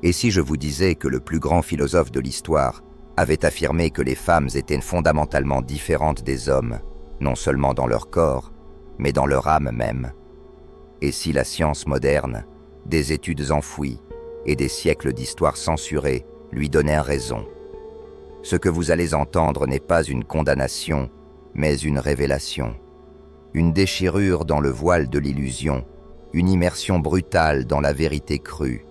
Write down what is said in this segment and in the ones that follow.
Et si je vous disais que le plus grand philosophe de l'histoire avait affirmé que les femmes étaient fondamentalement différentes des hommes, non seulement dans leur corps, mais dans leur âme même? Et si la science moderne, des études enfouies et des siècles d'histoire censurée lui donnaient raison? Ce que vous allez entendre n'est pas une condamnation, mais une révélation. Une déchirure dans le voile de l'illusion, une immersion brutale dans la vérité crue,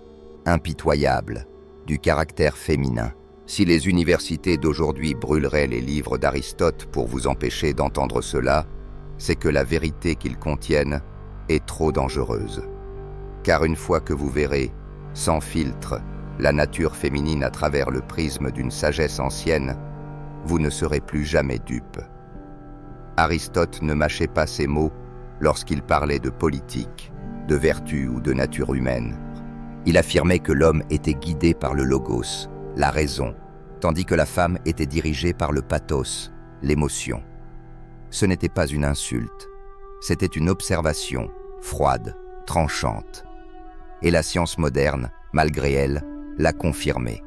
impitoyable, du caractère féminin. Si les universités d'aujourd'hui brûleraient les livres d'Aristote pour vous empêcher d'entendre cela, c'est que la vérité qu'ils contiennent est trop dangereuse. Car une fois que vous verrez, sans filtre, la nature féminine à travers le prisme d'une sagesse ancienne, vous ne serez plus jamais dupe. Aristote ne mâchait pas ses mots lorsqu'il parlait de politique, de vertu ou de nature humaine. Il affirmait que l'homme était guidé par le logos, la raison, tandis que la femme était dirigée par le pathos, l'émotion. Ce n'était pas une insulte, c'était une observation, froide, tranchante. Et la science moderne, malgré elle, l'a confirmé.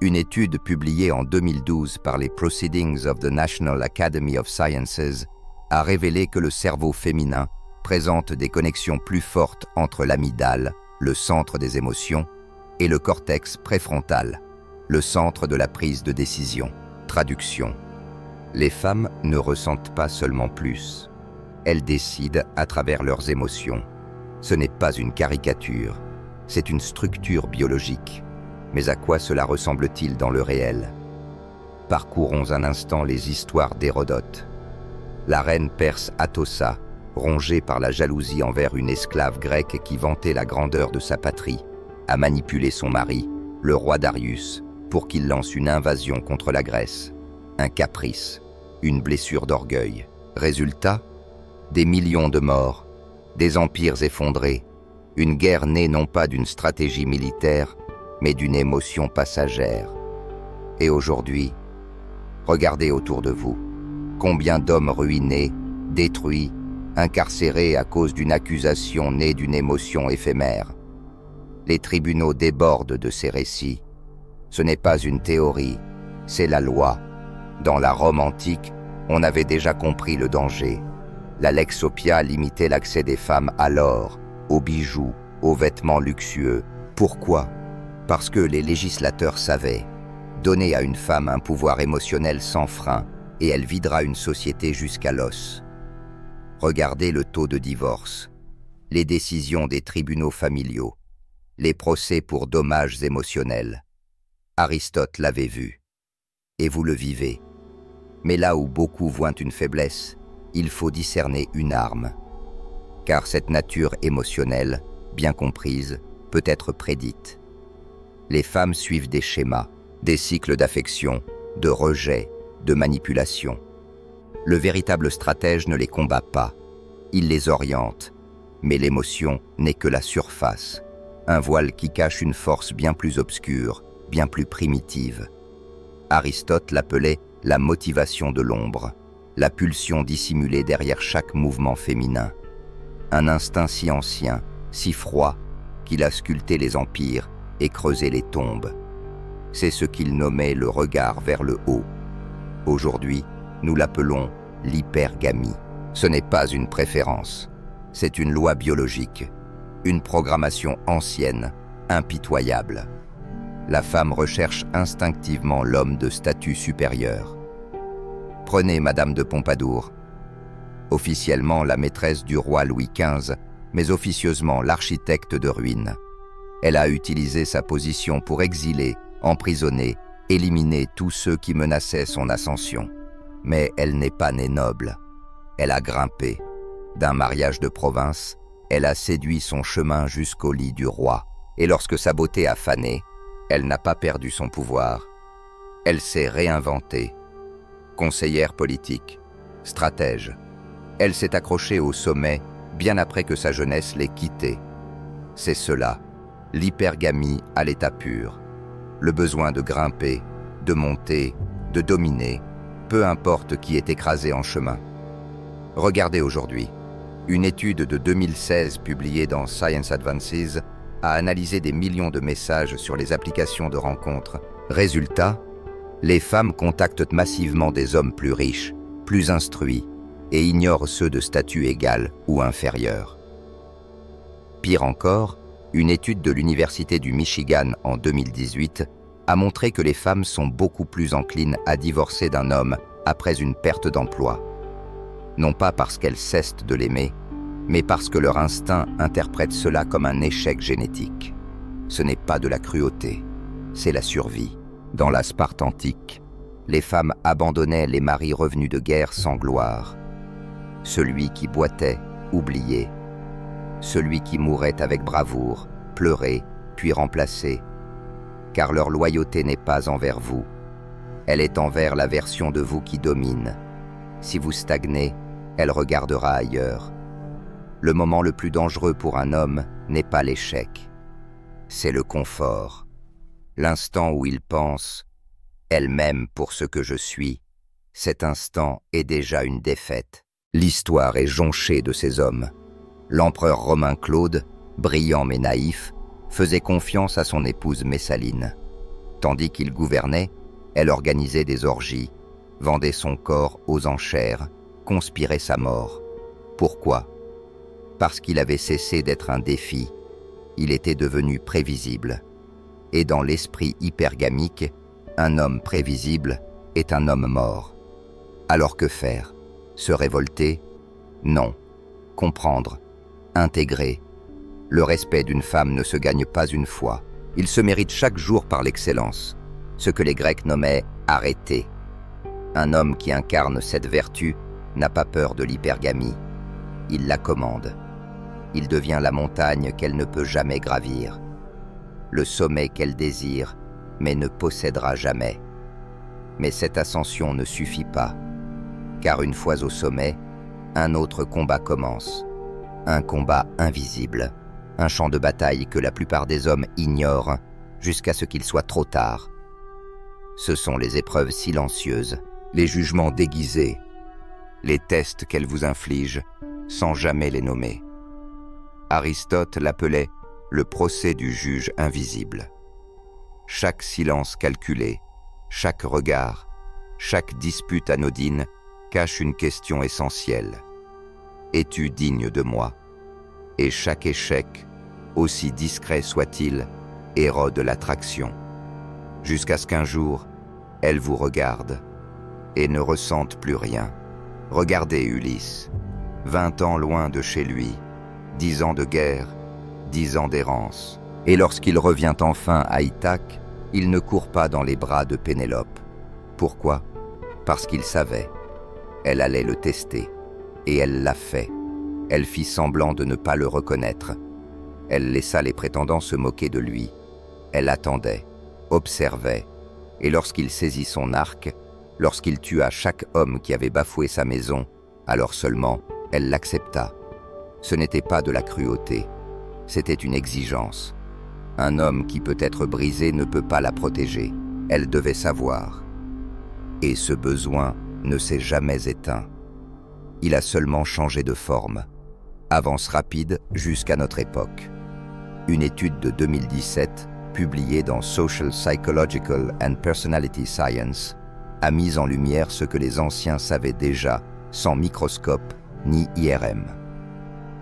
Une étude publiée en 2012 par les Proceedings of the National Academy of Sciences a révélé que le cerveau féminin présente des connexions plus fortes entre l'amygdale, le centre des émotions, et le cortex préfrontal, le centre de la prise de décision. Traduction. Les femmes ne ressentent pas seulement plus, elles décident à travers leurs émotions. Ce n'est pas une caricature, c'est une structure biologique. Mais à quoi cela ressemble-t-il dans le réel? Parcourons un instant les histoires d'Hérodote. La reine perse Atossa, rongée par la jalousie envers une esclave grecque qui vantait la grandeur de sa patrie, a manipulé son mari, le roi Darius, pour qu'il lance une invasion contre la Grèce. Un caprice, une blessure d'orgueil. Résultat, des millions de morts, des empires effondrés, une guerre née non pas d'une stratégie militaire, mais d'une émotion passagère. Et aujourd'hui, regardez autour de vous. Combien d'hommes ruinés, détruits, incarcérés à cause d'une accusation née d'une émotion éphémère. Les tribunaux débordent de ces récits. Ce n'est pas une théorie, c'est la loi. Dans la Rome antique, on avait déjà compris le danger. La lex Oppia limitait l'accès des femmes à l'or, aux bijoux, aux vêtements luxueux. Pourquoi ? Parce que les législateurs savaient, donner à une femme un pouvoir émotionnel sans frein, et elle videra une société jusqu'à l'os. Regardez le taux de divorce, les décisions des tribunaux familiaux, les procès pour dommages émotionnels. Aristote l'avait vu. Et vous le vivez. Mais là où beaucoup voient une faiblesse, il faut discerner une arme. Car cette nature émotionnelle, bien comprise, peut être prédite. Les femmes suivent des schémas, des cycles d'affection, de rejet, de manipulation. Le véritable stratège ne les combat pas, il les oriente, mais l'émotion n'est que la surface, un voile qui cache une force bien plus obscure, bien plus primitive. Aristote l'appelait la motivation de l'ombre, la pulsion dissimulée derrière chaque mouvement féminin. Un instinct si ancien, si froid, qu'il a sculpté les empires et creusé les tombes. C'est ce qu'il nommait le regard vers le haut. Aujourd'hui, nous l'appelons l'hypergamie. Ce n'est pas une préférence, c'est une loi biologique, une programmation ancienne, impitoyable. La femme recherche instinctivement l'homme de statut supérieur. Prenez Madame de Pompadour, officiellement la maîtresse du roi Louis XV, mais officieusement l'architecte de ruines. Elle a utilisé sa position pour exiler, emprisonner, éliminer tous ceux qui menaçaient son ascension. Mais elle n'est pas née noble. Elle a grimpé. D'un mariage de province, elle a séduit son chemin jusqu'au lit du roi. Et lorsque sa beauté a fané, elle n'a pas perdu son pouvoir. Elle s'est réinventée. Conseillère politique, stratège. Elle s'est accrochée au sommet bien après que sa jeunesse l'ait quittée. C'est cela, l'hypergamie à l'état pur. Le besoin de grimper, de monter, de dominer, peu importe qui est écrasé en chemin. Regardez aujourd'hui, une étude de 2016 publiée dans Science Advances a analysé des millions de messages sur les applications de rencontres. Résultat, les femmes contactent massivement des hommes plus riches, plus instruits, et ignorent ceux de statut égal ou inférieur. Pire encore, une étude de l'Université du Michigan en 2018 a montré que les femmes sont beaucoup plus enclines à divorcer d'un homme après une perte d'emploi. Non pas parce qu'elles cessent de l'aimer, mais parce que leur instinct interprète cela comme un échec génétique. Ce n'est pas de la cruauté, c'est la survie. Dans la Sparte antique, les femmes abandonnaient les maris revenus de guerre sans gloire. Celui qui boitait, oublié. Celui qui mourait avec bravoure, pleuré, puis remplacé. Car leur loyauté n'est pas envers vous. Elle est envers la version de vous qui domine. Si vous stagnez, elle regardera ailleurs. Le moment le plus dangereux pour un homme n'est pas l'échec. C'est le confort. L'instant où il pense « Elle m'aime pour ce que je suis », cet instant est déjà une défaite. L'histoire est jonchée de ces hommes. L'empereur romain Claude, brillant mais naïf, faisait confiance à son épouse Messaline. Tandis qu'il gouvernait, elle organisait des orgies, vendait son corps aux enchères, conspirait sa mort. Pourquoi? Parce qu'il avait cessé d'être un défi. Il était devenu prévisible. Et dans l'esprit hypergamique, un homme prévisible est un homme mort. Alors que faire? Se révolter? Non. Comprendre. Intégrer. Le respect d'une femme ne se gagne pas une fois. Il se mérite chaque jour par l'excellence. Ce que les Grecs nommaient « arrêter ». Un homme qui incarne cette vertu n'a pas peur de l'hypergamie. Il la commande. Il devient la montagne qu'elle ne peut jamais gravir. Le sommet qu'elle désire, mais ne possédera jamais. Mais cette ascension ne suffit pas, car une fois au sommet, un autre combat commence. Un combat invisible, un champ de bataille que la plupart des hommes ignorent jusqu'à ce qu'il soit trop tard. Ce sont les épreuves silencieuses, les jugements déguisés, les tests qu'elle vous inflige sans jamais les nommer. Aristote l'appelait le procès du juge invisible. Chaque silence calculé, chaque regard, chaque dispute anodine cache une question essentielle. Es-tu digne de moi? Et chaque échec, aussi discret soit-il, érode l'attraction. Jusqu'à ce qu'un jour, elle vous regarde et ne ressente plus rien. Regardez Ulysse, 20 ans loin de chez lui, 10 ans de guerre, 10 ans d'errance. Et lorsqu'il revient enfin à Ithaque, il ne court pas dans les bras de Pénélope. Pourquoi? Parce qu'il savait. Elle allait le tester. Et elle l'a fait. Elle fit semblant de ne pas le reconnaître. Elle laissa les prétendants se moquer de lui. Elle attendait, observait, et lorsqu'il saisit son arc, lorsqu'il tua chaque homme qui avait bafoué sa maison, alors seulement, elle l'accepta. Ce n'était pas de la cruauté, c'était une exigence. Un homme qui peut être brisé ne peut pas la protéger. Elle devait savoir. Et ce besoin ne s'est jamais éteint. Il a seulement changé de forme. Avance rapide jusqu'à notre époque. Une étude de 2017, publiée dans Social Psychological and Personality Science, a mis en lumière ce que les anciens savaient déjà, sans microscope ni IRM.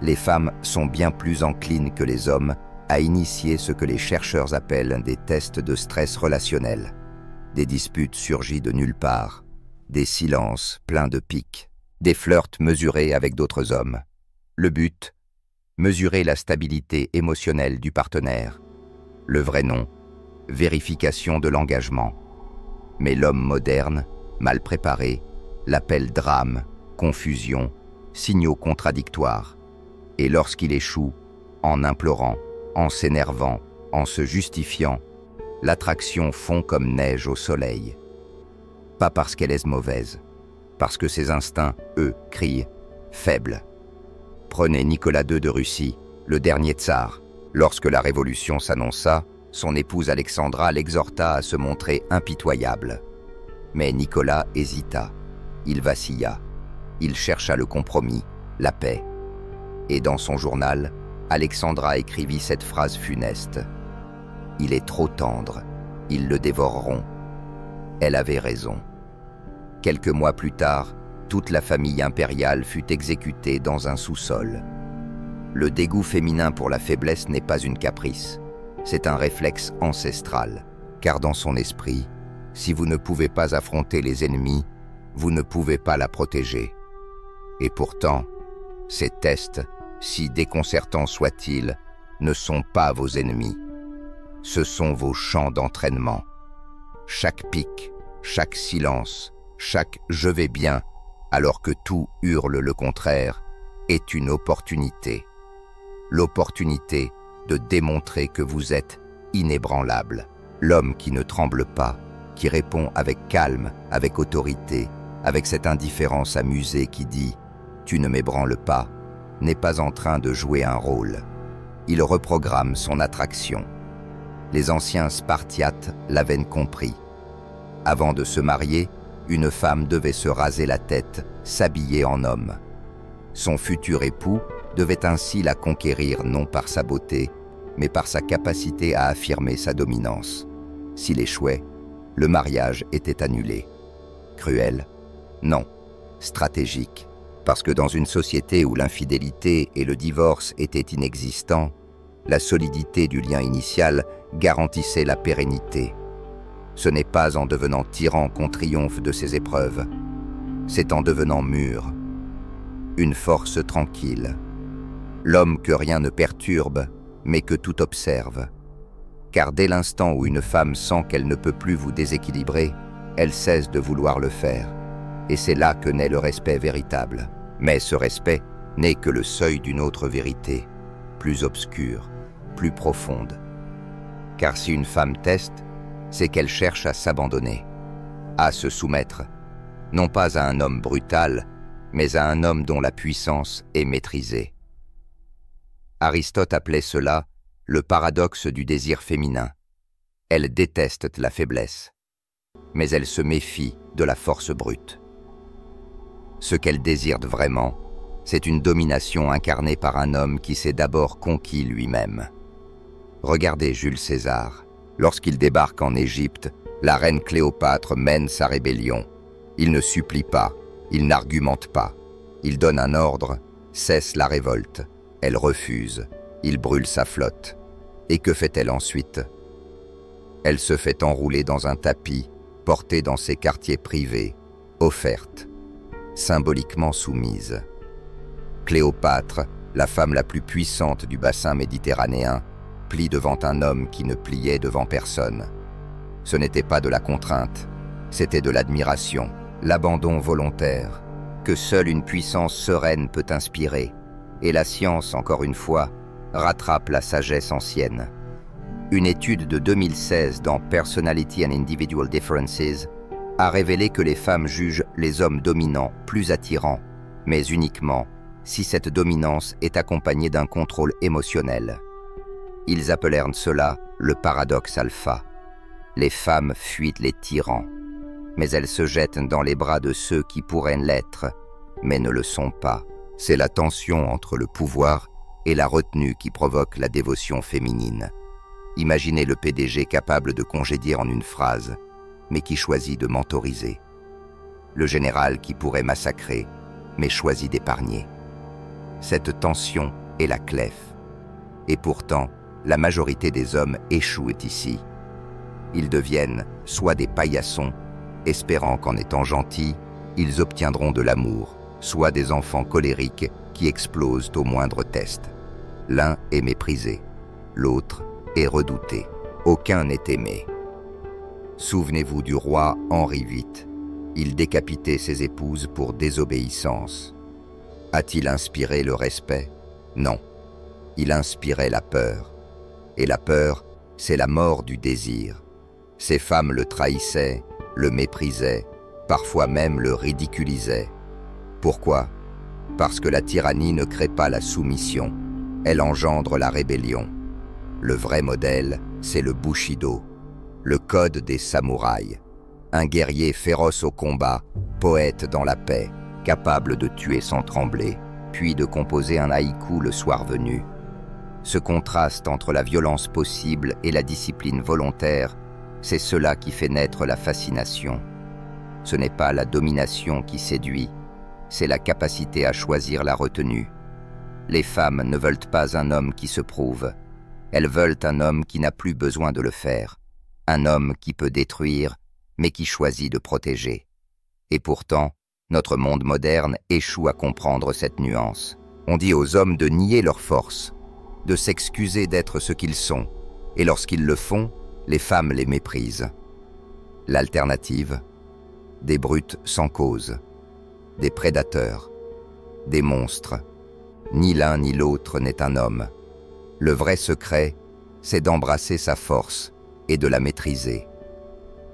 Les femmes sont bien plus enclines que les hommes à initier ce que les chercheurs appellent des tests de stress relationnel. Des disputes surgies de nulle part, des silences pleins de piques, des flirts mesurés avec d'autres hommes. Le but, mesurer la stabilité émotionnelle du partenaire. Le vrai nom, vérification de l'engagement. Mais l'homme moderne, mal préparé, l'appelle drame, confusion, signaux contradictoires. Et lorsqu'il échoue, en implorant, en s'énervant, en se justifiant, l'attraction fond comme neige au soleil. Pas parce qu'elle est mauvaise, parce que ses instincts, eux, crient « faible ». Prenez Nicolas II de Russie, le dernier tsar. Lorsque la révolution s'annonça, son épouse Alexandra l'exhorta à se montrer impitoyable. Mais Nicolas hésita, il vacilla, il chercha le compromis, la paix. Et dans son journal, Alexandra écrivit cette phrase funeste. « Il est trop tendre, ils le dévoreront. » Elle avait raison. Quelques mois plus tard, toute la famille impériale fut exécutée dans un sous-sol. Le dégoût féminin pour la faiblesse n'est pas une caprice, c'est un réflexe ancestral, car dans son esprit, si vous ne pouvez pas affronter les ennemis, vous ne pouvez pas la protéger. Et pourtant, ces tests, si déconcertants soient-ils, ne sont pas vos ennemis. Ce sont vos champs d'entraînement. Chaque pic, chaque silence, chaque « je vais bien », alors que tout hurle le contraire, est une opportunité. L'opportunité de démontrer que vous êtes inébranlable. L'homme qui ne tremble pas, qui répond avec calme, avec autorité, avec cette indifférence amusée qui dit « tu ne m'ébranles pas », n'est pas en train de jouer un rôle. Il reprogramme son attraction. Les anciens Spartiates l'avaient compris. Avant de se marier, une femme devait se raser la tête, s'habiller en homme. Son futur époux devait ainsi la conquérir non par sa beauté, mais par sa capacité à affirmer sa dominance. S'il échouait, le mariage était annulé. Cruel? Non. Stratégique. Parce que dans une société où l'infidélité et le divorce étaient inexistants, la solidité du lien initial garantissait la pérennité. Ce n'est pas en devenant tyran qu'on triomphe de ces épreuves, c'est en devenant mûr. Une force tranquille. L'homme que rien ne perturbe, mais que tout observe. Car dès l'instant où une femme sent qu'elle ne peut plus vous déséquilibrer, elle cesse de vouloir le faire. Et c'est là que naît le respect véritable. Mais ce respect n'est que le seuil d'une autre vérité, plus obscure, plus profonde. Car si une femme teste, c'est qu'elle cherche à s'abandonner, à se soumettre, non pas à un homme brutal, mais à un homme dont la puissance est maîtrisée. Aristote appelait cela le paradoxe du désir féminin. Elle déteste la faiblesse, mais elle se méfie de la force brute. Ce qu'elle désire vraiment, c'est une domination incarnée par un homme qui s'est d'abord conquis lui-même. Regardez Jules César. Lorsqu'il débarque en Égypte, la reine Cléopâtre mène sa rébellion. Il ne supplie pas, il n'argumente pas. Il donne un ordre, cesse la révolte. Elle refuse, il brûle sa flotte. Et que fait-elle ensuite? Elle se fait enrouler dans un tapis, portée dans ses quartiers privés, offerte, symboliquement soumise. Cléopâtre, la femme la plus puissante du bassin méditerranéen, plie devant un homme qui ne pliait devant personne. Ce n'était pas de la contrainte, c'était de l'admiration, l'abandon volontaire, que seule une puissance sereine peut inspirer, et la science, encore une fois, rattrape la sagesse ancienne. Une étude de 2016 dans Personality and Individual Differences a révélé que les femmes jugent les hommes dominants plus attirants, mais uniquement si cette dominance est accompagnée d'un contrôle émotionnel. Ils appelèrent cela le paradoxe alpha. Les femmes fuient les tyrans, mais elles se jettent dans les bras de ceux qui pourraient l'être, mais ne le sont pas. C'est la tension entre le pouvoir et la retenue qui provoque la dévotion féminine. Imaginez le PDG capable de congédier en une phrase, mais qui choisit de mentoriser. Le général qui pourrait massacrer, mais choisit d'épargner. Cette tension est la clef. Et pourtant, la majorité des hommes échouent ici. Ils deviennent soit des paillassons, espérant qu'en étant gentils, ils obtiendront de l'amour, soit des enfants colériques qui explosent au moindre test. L'un est méprisé, l'autre est redouté. Aucun n'est aimé. Souvenez-vous du roi Henri VIII. Il décapitait ses épouses pour désobéissance. A-t-il inspiré le respect? Non. Il inspirait la peur. Et la peur, c'est la mort du désir. Ces femmes le trahissaient, le méprisaient, parfois même le ridiculisaient. Pourquoi? Parce que la tyrannie ne crée pas la soumission, elle engendre la rébellion. Le vrai modèle, c'est le Bushido, le code des samouraïs. Un guerrier féroce au combat, poète dans la paix, capable de tuer sans trembler, puis de composer un haïku le soir venu. Ce contraste entre la violence possible et la discipline volontaire, c'est cela qui fait naître la fascination. Ce n'est pas la domination qui séduit, c'est la capacité à choisir la retenue. Les femmes ne veulent pas un homme qui se prouve, elles veulent un homme qui n'a plus besoin de le faire, un homme qui peut détruire, mais qui choisit de protéger. Et pourtant, notre monde moderne échoue à comprendre cette nuance. On dit aux hommes de nier leur force, de s'excuser d'être ce qu'ils sont, et lorsqu'ils le font, les femmes les méprisent. L'alternative, des brutes sans cause, des prédateurs, des monstres. Ni l'un ni l'autre n'est un homme. Le vrai secret, c'est d'embrasser sa force et de la maîtriser.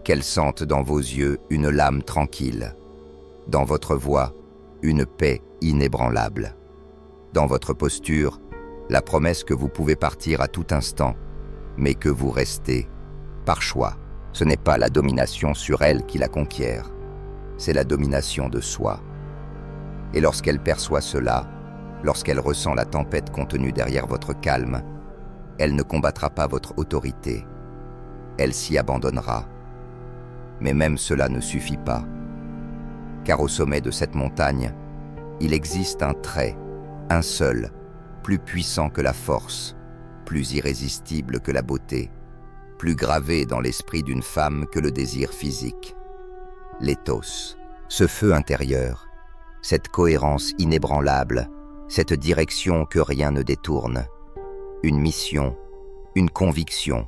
Qu'elle sente dans vos yeux une lame tranquille, dans votre voix, une paix inébranlable, dans votre posture, la promesse que vous pouvez partir à tout instant, mais que vous restez par choix. Ce n'est pas la domination sur elle qui la conquiert, c'est la domination de soi. Et lorsqu'elle perçoit cela, lorsqu'elle ressent la tempête contenue derrière votre calme, elle ne combattra pas votre autorité, elle s'y abandonnera. Mais même cela ne suffit pas, car au sommet de cette montagne, il existe un trait, un seul, plus puissant que la force, plus irrésistible que la beauté, plus gravé dans l'esprit d'une femme que le désir physique. L'éthos, ce feu intérieur, cette cohérence inébranlable, cette direction que rien ne détourne, une mission, une conviction,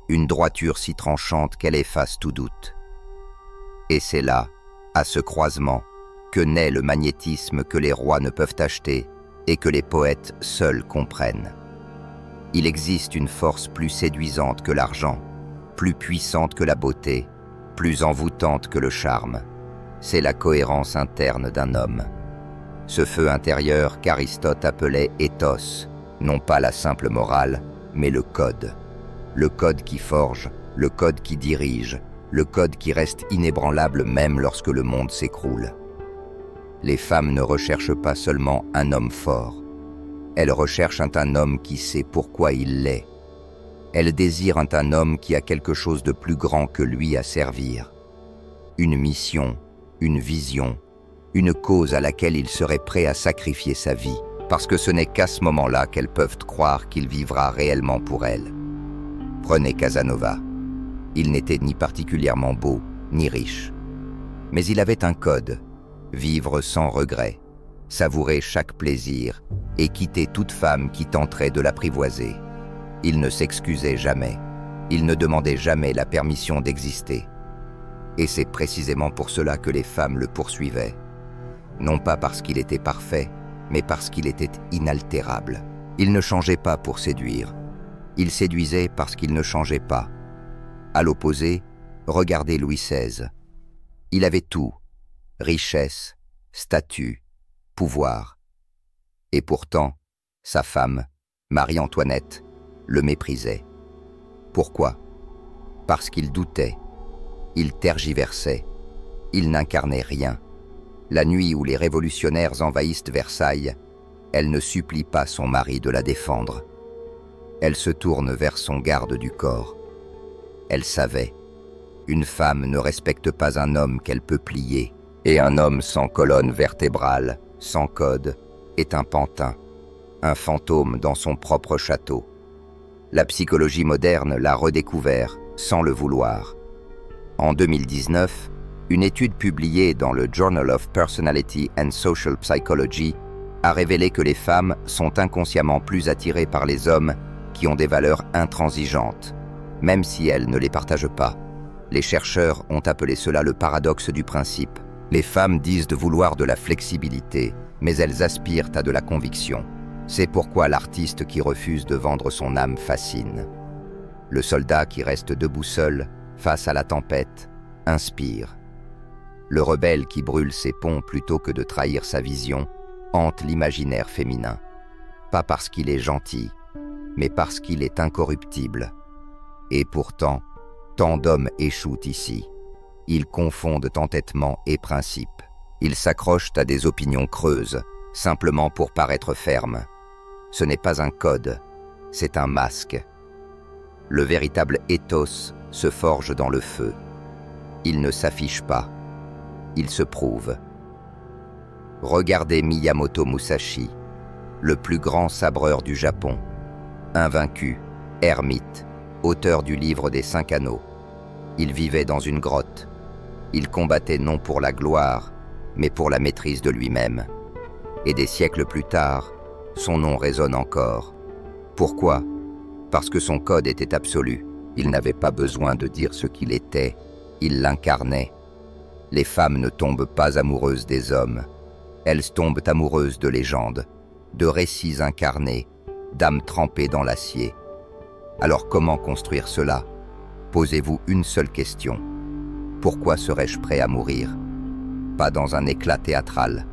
une droiture si tranchante qu'elle efface tout doute. Et c'est là, à ce croisement, que naît le magnétisme que les rois ne peuvent acheter et que les poètes seuls comprennent. Il existe une force plus séduisante que l'argent, plus puissante que la beauté, plus envoûtante que le charme. C'est la cohérence interne d'un homme. Ce feu intérieur qu'Aristote appelait éthos, non pas la simple morale, mais le code. Le code qui forge, le code qui dirige, le code qui reste inébranlable même lorsque le monde s'écroule. Les femmes ne recherchent pas seulement un homme fort. Elles recherchent un homme qui sait pourquoi il l'est. Elles désirent un homme qui a quelque chose de plus grand que lui à servir. Une mission, une vision, une cause à laquelle il serait prêt à sacrifier sa vie, parce que ce n'est qu'à ce moment-là qu'elles peuvent croire qu'il vivra réellement pour elles. Prenez Casanova. Il n'était ni particulièrement beau, ni riche. Mais il avait un code, vivre sans regret, savourer chaque plaisir et quitter toute femme qui tenterait de l'apprivoiser. Il ne s'excusait jamais, il ne demandait jamais la permission d'exister. Et c'est précisément pour cela que les femmes le poursuivaient. Non pas parce qu'il était parfait, mais parce qu'il était inaltérable. Il ne changeait pas pour séduire. Il séduisait parce qu'il ne changeait pas. À l'opposé, regardez Louis XVI. Il avait tout, richesse, statut, pouvoir. Et pourtant, sa femme, Marie-Antoinette, le méprisait. Pourquoi? Parce qu'il doutait, il tergiversait, il n'incarnait rien. La nuit où les révolutionnaires envahissent Versailles, elle ne supplie pas son mari de la défendre. Elle se tourne vers son garde du corps. Elle savait, une femme ne respecte pas un homme qu'elle peut plier, et un homme sans colonne vertébrale, sans code, est un pantin, un fantôme dans son propre château. La psychologie moderne l'a redécouvert, sans le vouloir. En 2019, une étude publiée dans le Journal of Personality and Social Psychology a révélé que les femmes sont inconsciemment plus attirées par les hommes qui ont des valeurs intransigeantes, même si elles ne les partagent pas. Les chercheurs ont appelé cela le paradoxe du principe. Les femmes disent de vouloir de la flexibilité, mais elles aspirent à de la conviction. C'est pourquoi l'artiste qui refuse de vendre son âme fascine. Le soldat qui reste debout seul, face à la tempête, inspire. Le rebelle qui brûle ses ponts plutôt que de trahir sa vision, hante l'imaginaire féminin. Pas parce qu'il est gentil, mais parce qu'il est incorruptible. Et pourtant, tant d'hommes échouent ici. Ils confondent entêtement et principe. Ils s'accrochent à des opinions creuses, simplement pour paraître fermes. Ce n'est pas un code, c'est un masque. Le véritable ethos se forge dans le feu. Il ne s'affiche pas, il se prouve. Regardez Miyamoto Musashi, le plus grand sabreur du Japon, invaincu, ermite, auteur du livre des 5 anneaux. Il vivait dans une grotte. Il combattait non pour la gloire, mais pour la maîtrise de lui-même. Et des siècles plus tard, son nom résonne encore. Pourquoi? Parce que son code était absolu. Il n'avait pas besoin de dire ce qu'il était, il l'incarnait. Les femmes ne tombent pas amoureuses des hommes. Elles tombent amoureuses de légendes, de récits incarnés, d'âmes trempées dans l'acier. Alors comment construire cela? Posez-vous une seule question. Pourquoi serais-je prêt à mourir? Pas dans un éclat théâtral,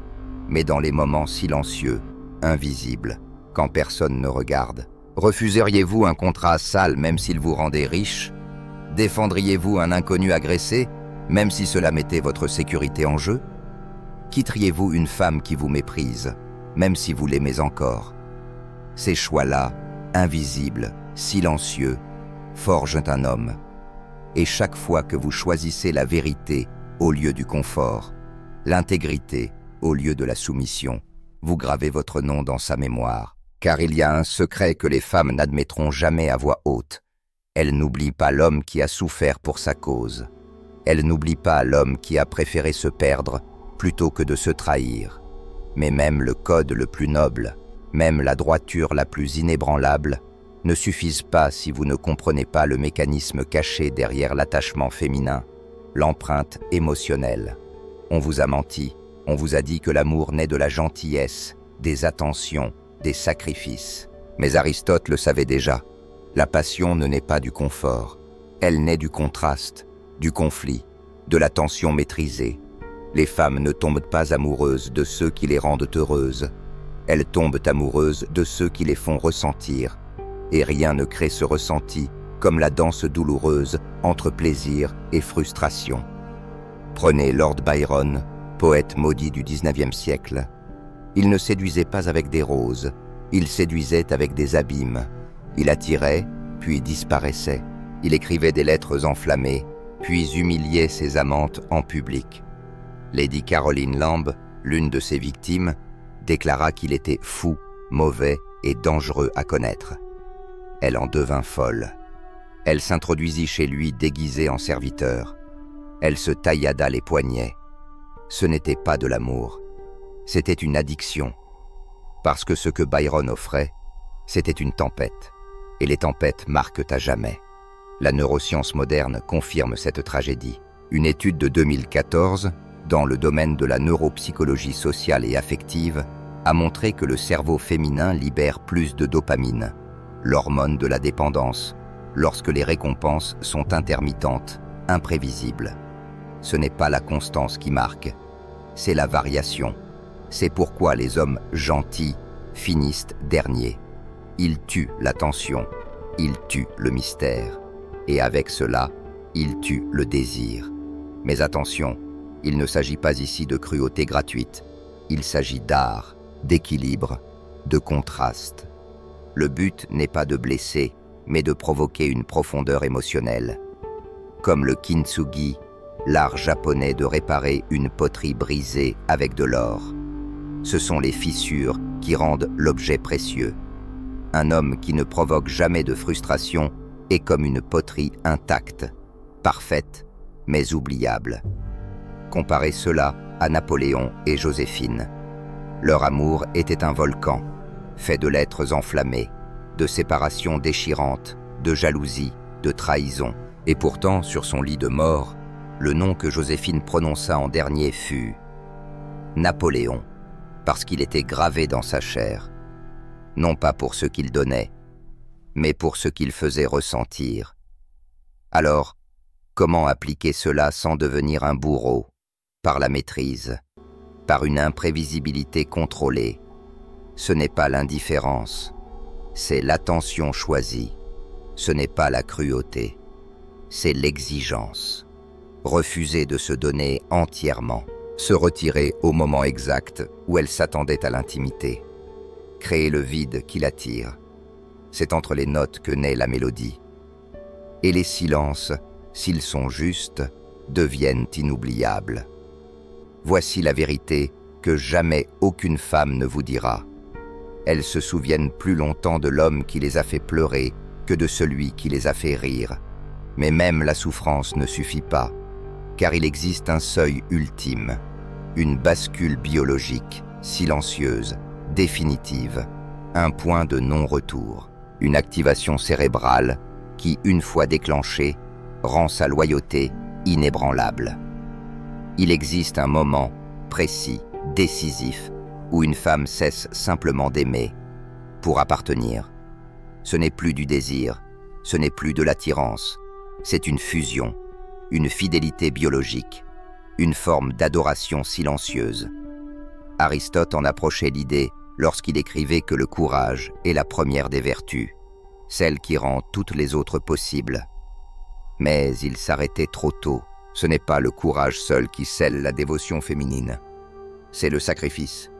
mais dans les moments silencieux, invisibles, quand personne ne regarde. Refuseriez-vous un contrat sale même s'il vous rendait riche? Défendriez-vous un inconnu agressé, même si cela mettait votre sécurité en jeu? Quitteriez-vous une femme qui vous méprise, même si vous l'aimez encore? Ces choix-là, invisibles, silencieux, forgent un homme. Et chaque fois que vous choisissez la vérité au lieu du confort, l'intégrité au lieu de la soumission, vous gravez votre nom dans sa mémoire. Car il y a un secret que les femmes n'admettront jamais à voix haute. Elles n'oublient pas l'homme qui a souffert pour sa cause. Elles n'oublient pas l'homme qui a préféré se perdre plutôt que de se trahir. Mais même le code le plus noble, même la droiture la plus inébranlable, ne suffisent pas si vous ne comprenez pas le mécanisme caché derrière l'attachement féminin, l'empreinte émotionnelle. On vous a menti, on vous a dit que l'amour naît de la gentillesse, des attentions, des sacrifices. Mais Aristote le savait déjà. La passion ne naît pas du confort. Elle naît du contraste, du conflit, de la tension maîtrisée. Les femmes ne tombent pas amoureuses de ceux qui les rendent heureuses. Elles tombent amoureuses de ceux qui les font ressentir. Et rien ne crée ce ressenti comme la danse douloureuse entre plaisir et frustration. Prenez Lord Byron, poète maudit du XIXe siècle. Il ne séduisait pas avec des roses, il séduisait avec des abîmes. Il attirait, puis disparaissait. Il écrivait des lettres enflammées, puis humiliait ses amantes en public. Lady Caroline Lamb, l'une de ses victimes, déclara qu'il était fou, mauvais et dangereux à connaître. Elle en devint folle. Elle s'introduisit chez lui déguisée en serviteur. Elle se taillada les poignets. Ce n'était pas de l'amour. C'était une addiction, parce que ce que Byron offrait, c'était une tempête, et les tempêtes marquent à jamais. La neuroscience moderne confirme cette tragédie. Une étude de 2014, dans le domaine de la neuropsychologie sociale et affective, a montré que le cerveau féminin libère plus de dopamine, l'hormone de la dépendance, lorsque les récompenses sont intermittentes, imprévisibles. Ce n'est pas la constance qui marque, c'est la variation. C'est pourquoi les hommes gentils finissent derniers. Ils tuent l'attention, ils tuent le mystère. Et avec cela, ils tuent le désir. Mais attention, il ne s'agit pas ici de cruauté gratuite. Il s'agit d'art, d'équilibre, de contraste. Le but n'est pas de blesser, mais de provoquer une profondeur émotionnelle. Comme le kintsugi, l'art japonais de réparer une poterie brisée avec de l'or. Ce sont les fissures qui rendent l'objet précieux. Un homme qui ne provoque jamais de frustration est comme une poterie intacte, parfaite, mais oubliable. Comparez cela à Napoléon et Joséphine. Leur amour était un volcan, fait de lettres enflammées, de séparations déchirantes, de jalousie, de trahison. Et pourtant, sur son lit de mort, le nom que Joséphine prononça en dernier fut Napoléon, parce qu'il était gravé dans sa chair, non pas pour ce qu'il donnait, mais pour ce qu'il faisait ressentir. Alors, comment appliquer cela sans devenir un bourreau, par la maîtrise, par une imprévisibilité contrôlée? Ce n'est pas l'indifférence, c'est l'attention choisie. Ce n'est pas la cruauté, c'est l'exigence. Refuser de se donner entièrement, se retirer au moment exact où elle s'attendait à l'intimité, créer le vide qui l'attire. c'est entre les notes que naît la mélodie. Et les silences, s'ils sont justes, deviennent inoubliables. Voici la vérité que jamais aucune femme ne vous dira. Elles se souviennent plus longtemps de l'homme qui les a fait pleurer que de celui qui les a fait rire. Mais même la souffrance ne suffit pas, car il existe un seuil ultime, une bascule biologique, silencieuse, définitive, un point de non-retour, une activation cérébrale qui, une fois déclenchée, rend sa loyauté inébranlable. Il existe un moment précis, décisif, où une femme cesse simplement d'aimer pour appartenir. Ce n'est plus du désir, ce n'est plus de l'attirance, c'est une fusion, une fidélité biologique, une forme d'adoration silencieuse. Aristote en approchait l'idée lorsqu'il écrivait que le courage est la première des vertus, celle qui rend toutes les autres possibles. Mais il s'arrêtait trop tôt. Ce n'est pas le courage seul qui scelle la dévotion féminine. C'est le sacrifice.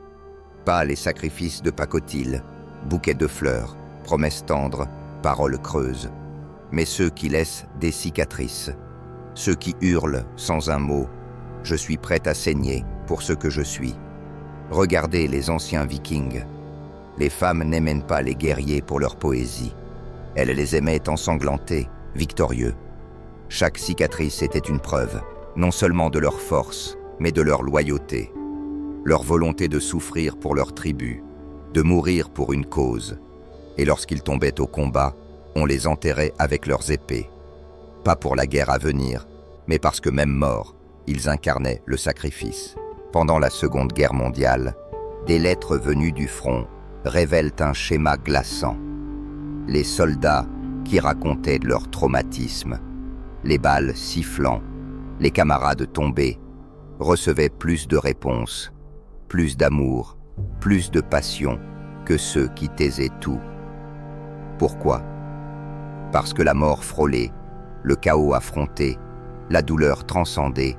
Pas les sacrifices de pacotille, bouquets de fleurs, promesses tendres, paroles creuses, mais ceux qui laissent des cicatrices, ceux qui hurlent sans un mot « Je suis prête à saigner pour ce que je suis ». Regardez les anciens vikings. Les femmes n'aimaient pas les guerriers pour leur poésie. Elles les aimaient ensanglantés, victorieux. Chaque cicatrice était une preuve, non seulement de leur force, mais de leur loyauté. Leur volonté de souffrir pour leur tribu, de mourir pour une cause. Et lorsqu'ils tombaient au combat, on les enterrait avec leurs épées. Pas pour la guerre à venir, mais parce que même morts, ils incarnaient le sacrifice. Pendant la Seconde Guerre mondiale, des lettres venues du front révèlent un schéma glaçant. Les soldats qui racontaient de leur traumatisme, les balles sifflant, les camarades tombés, recevaient plus de réponses, plus d'amour, plus de passion que ceux qui taisaient tout. Pourquoi? Parce que la mort frôlait, le chaos affronté, la douleur transcendée,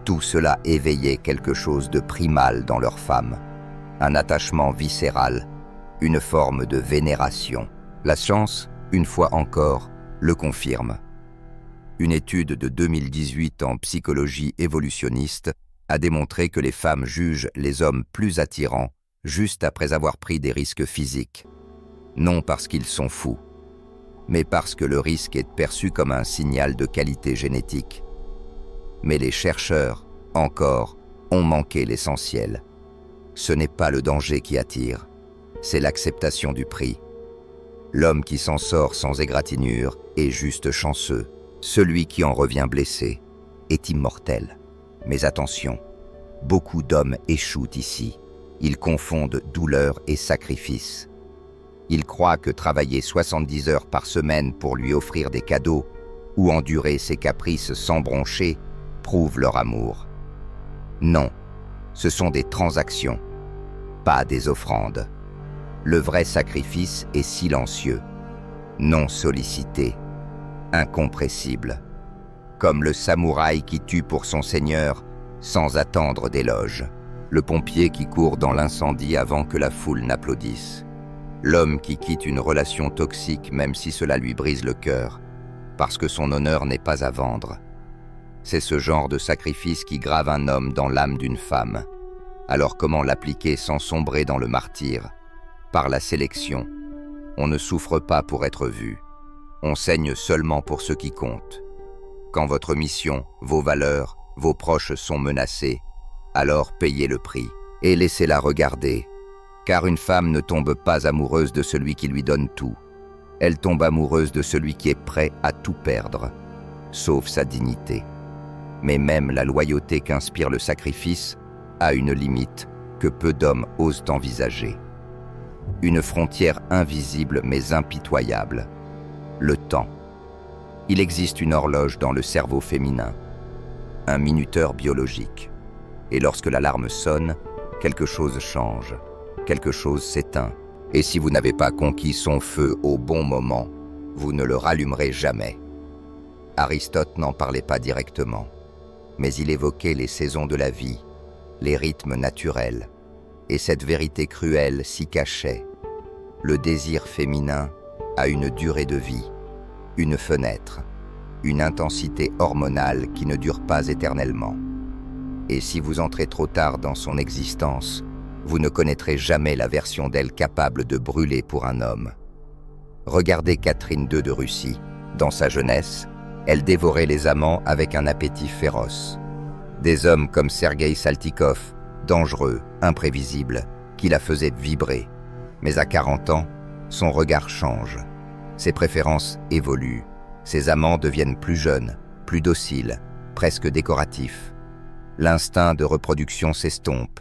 tout cela éveillait quelque chose de primal dans leurs femmes, un attachement viscéral, une forme de vénération. La science, une fois encore, le confirme. Une étude de 2018 en psychologie évolutionniste a démontré que les femmes jugent les hommes plus attirants juste après avoir pris des risques physiques. Non parce qu'ils sont fous, mais parce que le risque est perçu comme un signal de qualité génétique. Mais les chercheurs, encore, ont manqué l'essentiel. Ce n'est pas le danger qui attire, c'est l'acceptation du prix. L'homme qui s'en sort sans égratignure est juste chanceux. Celui qui en revient blessé est immortel. Mais attention, beaucoup d'hommes échouent ici. Ils confondent douleur et sacrifice. Ils croient que travailler 70 heures par semaine pour lui offrir des cadeaux ou endurer ses caprices sans broncher prouve leur amour. Non, ce sont des transactions, pas des offrandes. Le vrai sacrifice est silencieux, non sollicité, incompressible, comme le samouraï qui tue pour son seigneur sans attendre d'éloge, le pompier qui court dans l'incendie avant que la foule n'applaudisse, l'homme qui quitte une relation toxique même si cela lui brise le cœur, parce que son honneur n'est pas à vendre. C'est ce genre de sacrifice qui grave un homme dans l'âme d'une femme. Alors comment l'appliquer sans sombrer dans le martyre? Par la sélection. On ne souffre pas pour être vu. On saigne seulement pour ce qui compte. Quand votre mission, vos valeurs, vos proches sont menacés, alors payez le prix et laissez-la regarder. Car une femme ne tombe pas amoureuse de celui qui lui donne tout. Elle tombe amoureuse de celui qui est prêt à tout perdre, sauf sa dignité. Mais même la loyauté qu'inspire le sacrifice a une limite que peu d'hommes osent envisager. Une frontière invisible mais impitoyable. Le temps. Il existe une horloge dans le cerveau féminin, un minuteur biologique. Et lorsque l'alarme sonne, quelque chose change, quelque chose s'éteint. Et si vous n'avez pas conquis son feu au bon moment, vous ne le rallumerez jamais. Aristote n'en parlait pas directement, mais il évoquait les saisons de la vie, les rythmes naturels, et cette vérité cruelle s'y cachait. Le désir féminin a une durée de vie, une fenêtre, une intensité hormonale qui ne dure pas éternellement. Et si vous entrez trop tard dans son existence, vous ne connaîtrez jamais la version d'elle capable de brûler pour un homme. Regardez Catherine II de Russie. Dans sa jeunesse, elle dévorait les amants avec un appétit féroce. Des hommes comme Sergueï Saltykov, dangereux, imprévisibles, qui la faisaient vibrer. Mais à 40 ans, son regard change. Ses préférences évoluent. Ses amants deviennent plus jeunes, plus dociles, presque décoratifs. L'instinct de reproduction s'estompe.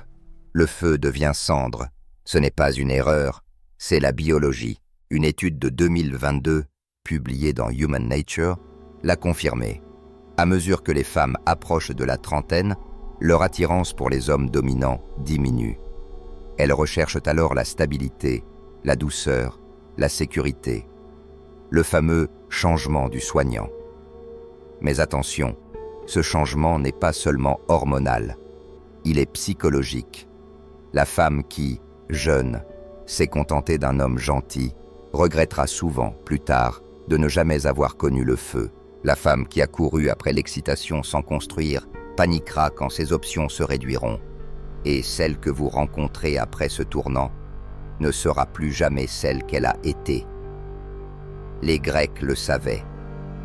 Le feu devient cendre. Ce n'est pas une erreur, c'est la biologie. Une étude de 2022, publiée dans Human Nature, l'a confirmé. À mesure que les femmes approchent de la trentaine, leur attirance pour les hommes dominants diminue. Elles recherchent alors la stabilité, la douceur, la sécurité. Le fameux changement du soignant. Mais attention, ce changement n'est pas seulement hormonal, il est psychologique. La femme qui, jeune, s'est contentée d'un homme gentil, regrettera souvent, plus tard, de ne jamais avoir connu le feu. La femme qui a couru après l'excitation sans construire paniquera quand ses options se réduiront. Et celle que vous rencontrez après ce tournant ne sera plus jamais celle qu'elle a été. Les Grecs le savaient.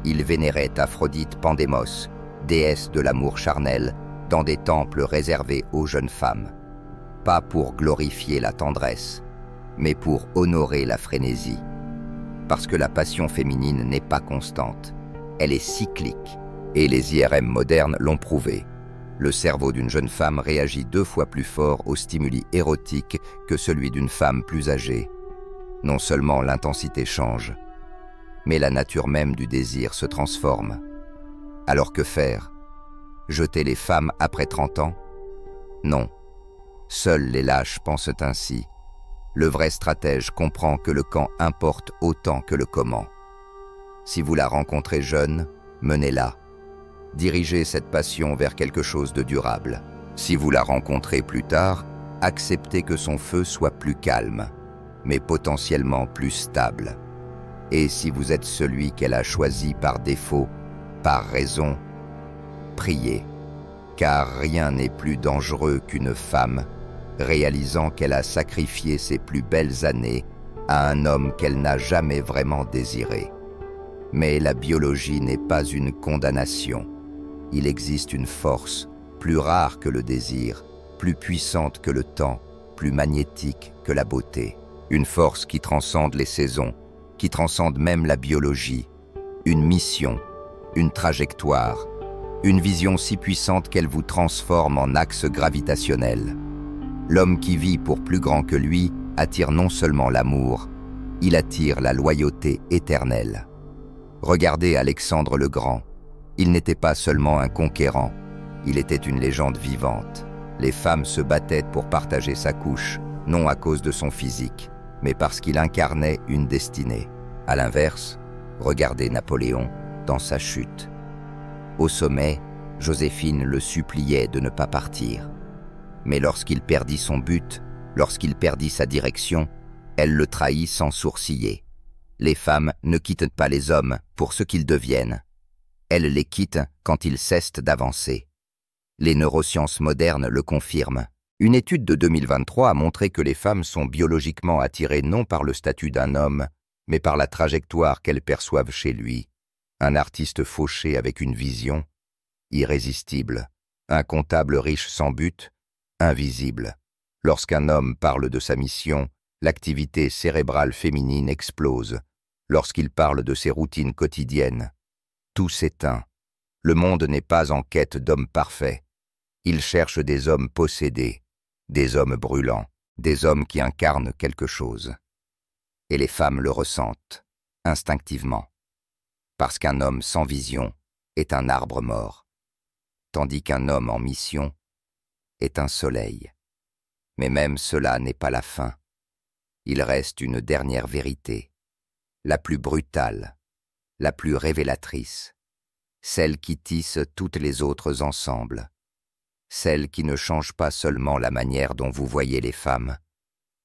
Ils vénéraient Aphrodite Pandémos, déesse de l'amour charnel, dans des temples réservés aux jeunes femmes. Pas pour glorifier la tendresse, mais pour honorer la frénésie. Parce que la passion féminine n'est pas constante, elle est cyclique, et les IRM modernes l'ont prouvé. Le cerveau d'une jeune femme réagit 2 fois plus fort aux stimuli érotiques que celui d'une femme plus âgée. Non seulement l'intensité change, mais la nature même du désir se transforme. Alors que faire? Jeter les femmes après 30 ans? Non. Seuls les lâches pensent ainsi. Le vrai stratège comprend que le quand importe autant que le comment. Si vous la rencontrez jeune, menez-la. Dirigez cette passion vers quelque chose de durable. Si vous la rencontrez plus tard, acceptez que son feu soit plus calme, mais potentiellement plus stable. Et si vous êtes celui qu'elle a choisi par défaut, par raison, priez, car rien n'est plus dangereux qu'une femme réalisant qu'elle a sacrifié ses plus belles années à un homme qu'elle n'a jamais vraiment désiré. Mais la biologie n'est pas une condamnation. Il existe une force, plus rare que le désir, plus puissante que le temps, plus magnétique que la beauté. Une force qui transcende les saisons, qui transcende même la biologie. Une mission, une trajectoire, une vision si puissante qu'elle vous transforme en axe gravitationnel. L'homme qui vit pour plus grand que lui attire non seulement l'amour, il attire la loyauté éternelle. Regardez Alexandre le Grand. Il n'était pas seulement un conquérant, il était une légende vivante. Les femmes se battaient pour partager sa couche, non à cause de son physique, mais parce qu'il incarnait une destinée. À l'inverse, regardez Napoléon dans sa chute. Au sommet, Joséphine le suppliait de ne pas partir. Mais lorsqu'il perdit son but, lorsqu'il perdit sa direction, elle le trahit sans sourciller. Les femmes ne quittent pas les hommes pour ce qu'ils deviennent. Elles les quittent quand ils cessent d'avancer. Les neurosciences modernes le confirment. Une étude de 2023 a montré que les femmes sont biologiquement attirées non par le statut d'un homme, mais par la trajectoire qu'elles perçoivent chez lui. Un artiste fauché avec une vision, irrésistible. Un comptable riche sans but, invisible. Lorsqu'un homme parle de sa mission, l'activité cérébrale féminine explose. Lorsqu'il parle de ses routines quotidiennes, tout s'éteint. Le monde n'est pas en quête d'hommes parfaits. Il cherche des hommes possédés, des hommes brûlants, des hommes qui incarnent quelque chose. Et les femmes le ressentent, instinctivement. Parce qu'un homme sans vision est un arbre mort, tandis qu'un homme en mission est un soleil. Mais même cela n'est pas la fin. Il reste une dernière vérité, la plus brutale, la plus révélatrice, celle qui tisse toutes les autres ensemble, celle qui ne change pas seulement la manière dont vous voyez les femmes,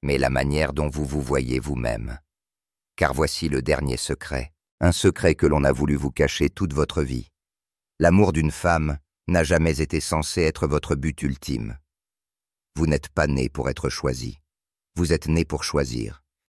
mais la manière dont vous vous voyez vous-même. Car voici le dernier secret, un secret que l'on a voulu vous cacher toute votre vie. L'amour d'une femme n'a jamais été censé être votre but ultime. Vous n'êtes pas né pour être choisi. Vous êtes né pour choisir.